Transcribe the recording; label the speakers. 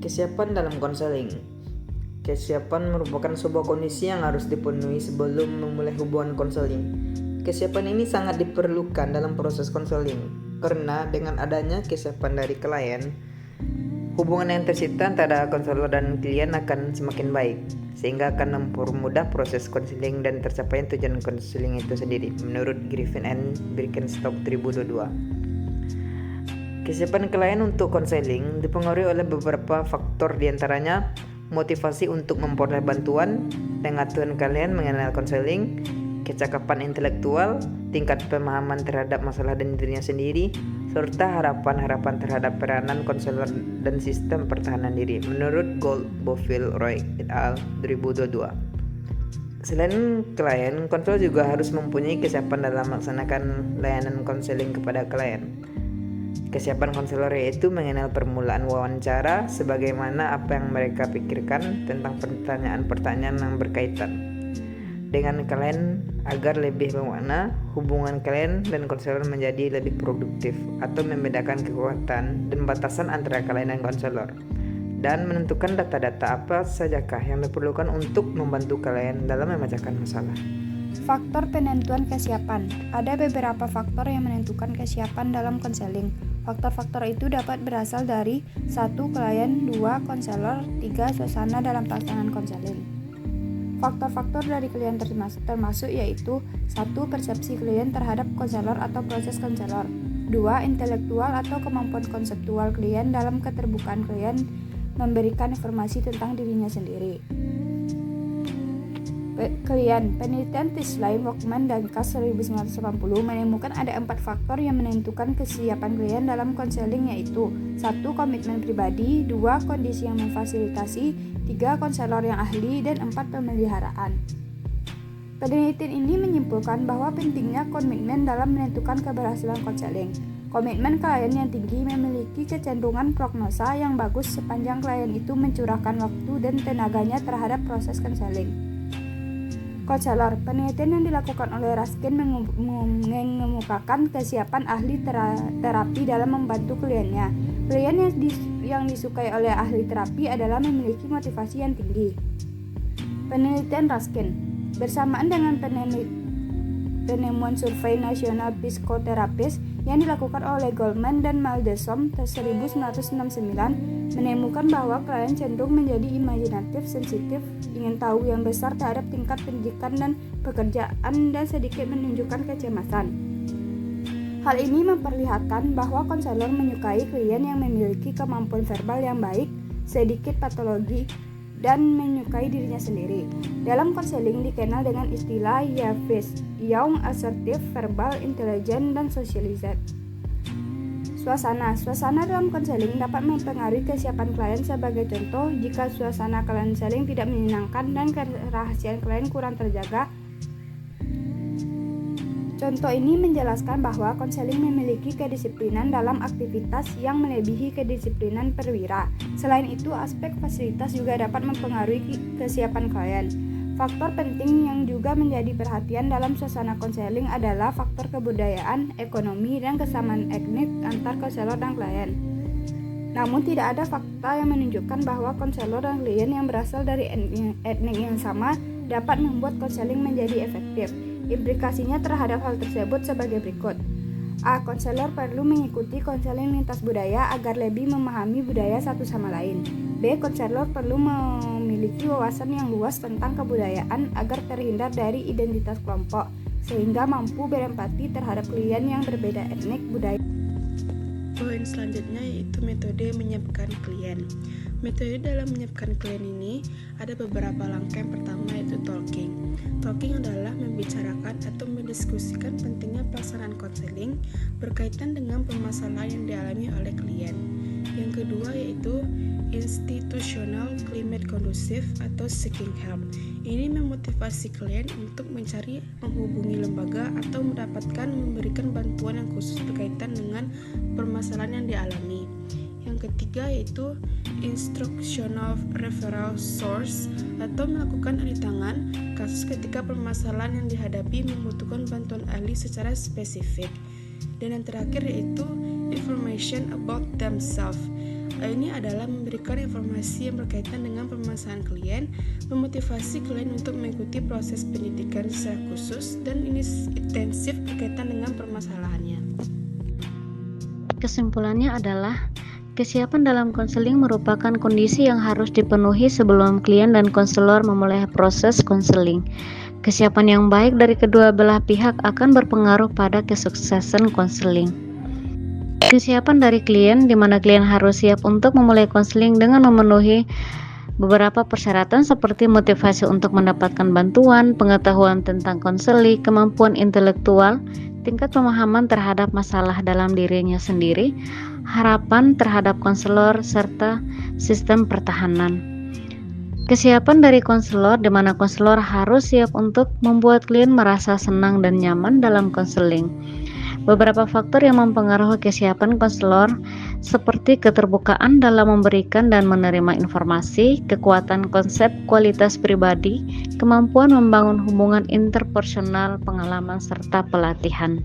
Speaker 1: Kesiapan dalam konseling. Kesiapan merupakan sebuah kondisi yang harus dipenuhi sebelum memulai hubungan konseling. Kesiapan ini sangat diperlukan dalam proses konseling karena dengan adanya kesiapan dari klien, hubungan yang tercipta antara konselor dan klien akan semakin baik, sehingga akan mempermudah proses konseling dan tercapainya tujuan konseling itu sendiri, menurut Griffin and Birkenstock 2022. Kesiapan klien untuk konseling dipengaruhi oleh beberapa faktor, diantaranya motivasi untuk memperoleh bantuan, pengetahuan kalian mengenal konseling, kecakapan intelektual, tingkat pemahaman terhadap masalah dan dirinya sendiri, serta harapan-harapan terhadap peranan konselor dan sistem pertahanan diri, menurut Gold, Bofill, Roy et al. 2022. Selain klien, konselor juga harus mempunyai kesiapan dalam melaksanakan layanan konseling kepada klien. Kesiapan konselor yaitu mengenal permulaan wawancara, sebagaimana apa yang mereka pikirkan tentang pertanyaan-pertanyaan yang berkaitan dengan klien agar lebih bermakna. Hubungan klien dan konselor menjadi lebih produktif, atau membedakan kekuatan dan batasan antara klien dan konselor, dan menentukan data-data apa sajakah yang diperlukan untuk membantu klien dalam memecahkan masalah.
Speaker 2: Faktor penentuan kesiapan. Ada beberapa faktor yang menentukan kesiapan dalam konseling. Faktor-faktor itu dapat berasal dari 1. Klien, 2. Konselor, 3. Suasana dalam pelaksanaan konseling. Faktor-faktor dari klien termasuk yaitu 1. Persepsi klien terhadap konselor atau proses konselor, 2. Intelektual atau kemampuan konseptual klien dalam keterbukaan klien memberikan informasi tentang dirinya sendiri. Klien. Penelitian Tisline, Walkman, dan Kass 1980 menemukan ada 4 faktor yang menentukan kesiapan klien dalam konseling, yaitu 1. Komitmen pribadi, 2. Kondisi yang memfasilitasi, 3. Konselor yang ahli, dan 4. Pemeliharaan. Penelitian ini menyimpulkan bahwa pentingnya komitmen dalam menentukan keberhasilan konseling. Komitmen klien yang tinggi memiliki kecenderungan prognosa yang bagus sepanjang klien itu mencurahkan waktu dan tenaganya terhadap proses konseling. Konselor. Penelitian yang dilakukan oleh Raskin mengemukakan kesiapan ahli terapi dalam membantu kliennya. Klien yang disukai oleh ahli terapi adalah memiliki motivasi yang tinggi. Penelitian Raskin. Bersamaan dengan penemuan survei nasional psikoterapis yang dilakukan oleh Goldman dan Maldesom 1969, menemukan bahwa klien cenderung menjadi imajinatif, sensitif, ingin tahu yang besar terhadap tingkat pendidikan dan pekerjaan, dan sedikit menunjukkan kecemasan. Hal ini memperlihatkan bahwa konselor menyukai klien yang memiliki kemampuan verbal yang baik, sedikit patologi, dan menyukai dirinya sendiri. Dalam konseling dikenal dengan istilah YAVIS, Young, Assertive, Verbal, Intelligent, dan Socialized. Suasana dalam konseling dapat mempengaruhi kesiapan klien. Sebagai contoh, jika suasana konseling tidak menyenangkan dan kerahasiaan klien kurang terjaga. Contoh ini menjelaskan bahwa konseling memiliki kedisiplinan dalam aktivitas yang melebihi kedisiplinan perwira. Selain itu, aspek fasilitas juga dapat mempengaruhi kesiapan klien. Faktor penting yang juga menjadi perhatian dalam suasana konseling adalah faktor kebudayaan, ekonomi, dan kesamaan etnik antar konselor dan klien. Namun tidak ada fakta yang menunjukkan bahwa konselor dan klien yang berasal dari etnik yang sama dapat membuat konseling menjadi efektif. Implikasinya terhadap hal tersebut sebagai berikut. A. Konselor perlu mengikuti konseling lintas budaya agar lebih memahami budaya satu sama lain. B. Konselor perlu memiliki wawasan yang luas tentang kebudayaan agar terhindar dari identitas kelompok, sehingga mampu berempati terhadap klien yang berbeda etnik, budaya.
Speaker 3: Poin selanjutnya yaitu metode menyiapkan klien. Metode dalam menyiapkan klien ini ada beberapa langkah. Yang pertama yaitu talking. Talking adalah membicarakan atau mendiskusikan pentingnya pelaksanaan konseling berkaitan dengan permasalahan yang dialami oleh klien. Yang kedua yaitu institutional climate kondusif atau seeking help. Ini memotivasi klien untuk mencari, menghubungi lembaga atau memberikan bantuan yang khusus berkaitan dengan permasalahan yang dialami. Yang ketiga yaitu instructional referral source atau melakukan ahli tangan kasus ketika permasalahan yang dihadapi membutuhkan bantuan ahli secara spesifik. Dan yang terakhir yaitu information about themselves Ini adalah memberikan informasi yang berkaitan dengan permasalahan klien, memotivasi klien untuk mengikuti proses pendidikan secara khusus dan intensif berkaitan dengan permasalahannya.
Speaker 4: Kesimpulannya adalah, kesiapan dalam konseling merupakan kondisi yang harus dipenuhi sebelum klien dan konselor memulai proses konseling. Kesiapan yang baik dari kedua belah pihak akan berpengaruh pada kesuksesan konseling. Kesiapan dari klien, di mana klien harus siap untuk memulai konseling dengan memenuhi beberapa persyaratan seperti motivasi untuk mendapatkan bantuan, pengetahuan tentang konseling, kemampuan intelektual, tingkat pemahaman terhadap masalah dalam dirinya sendiri, harapan terhadap konselor, serta sistem pertahanan. Kesiapan dari konselor, di mana konselor harus siap untuk membuat klien merasa senang dan nyaman dalam konseling. Beberapa faktor yang mempengaruhi kesiapan konselor seperti keterbukaan dalam memberikan dan menerima informasi, kekuatan konsep kualitas pribadi, kemampuan membangun hubungan interpersonal, pengalaman, serta pelatihan.